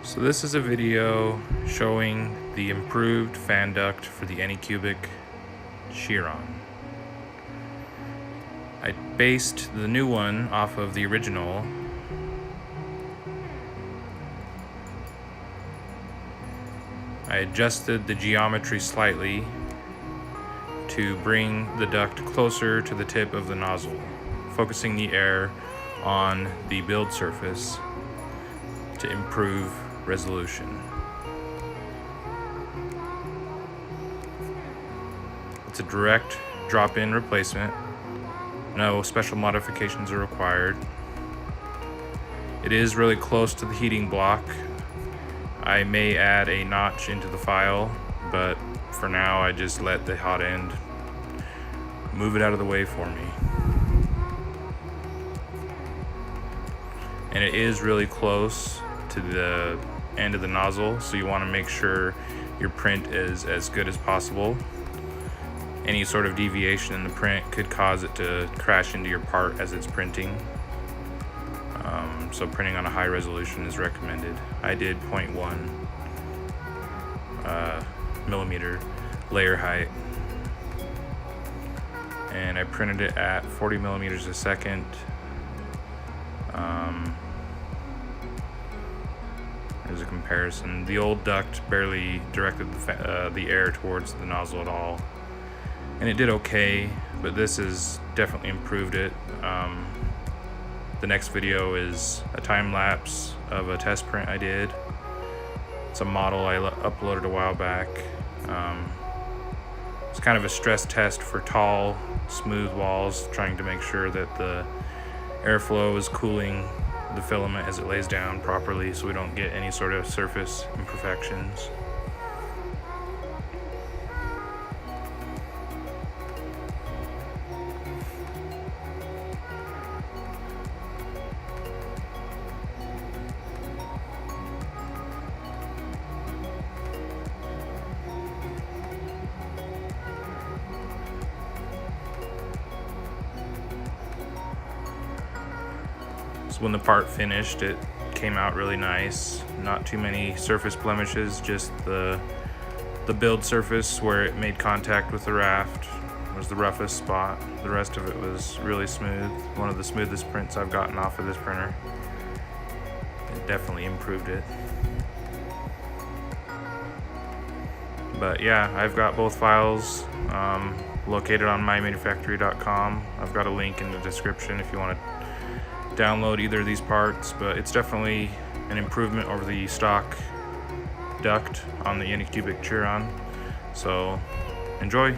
So this is a video showing the improved fan duct for the Anycubic Chiron. I based the new one off of the original. I adjusted the geometry slightly to bring the duct closer to the tip of the nozzle, focusing the air on the build surface to improve resolution. It's a direct drop-in replacement. No special modifications are required. It is really close to the heating block. I may add a notch into the file, but for now I just let the hot end move it out of the way for me. And it is really close to the end of the nozzle, so you want to make sure your print is as good as possible. Any sort of deviation in the print could cause it to crash into your part as it's printing. So printing on a high resolution is recommended. I did 0.1 millimeter layer height, and I printed it at 40 millimeters a second. There's a comparison. The old duct barely directed the air towards the nozzle at all, and it did okay, but this has definitely improved it. The next video is a time lapse of a test print I did. It's a model I uploaded a while back. It's kind of a stress test for tall, smooth walls, trying to make sure that the airflow is cooling the filament as it lays down properly, so we don't get any sort of surface imperfections. So when the part finished, it came out really nice. Not too many surface blemishes, just the build surface where it made contact with the raft was the roughest spot. The rest of it was really smooth. One of the smoothest prints I've gotten off of this printer. It definitely improved it. But yeah, I've got both files located on mymanufactory.com. I've got a link in the description if you want to download either of these parts, but it's definitely an improvement over the stock duct on the Anycubic Chiron. So enjoy.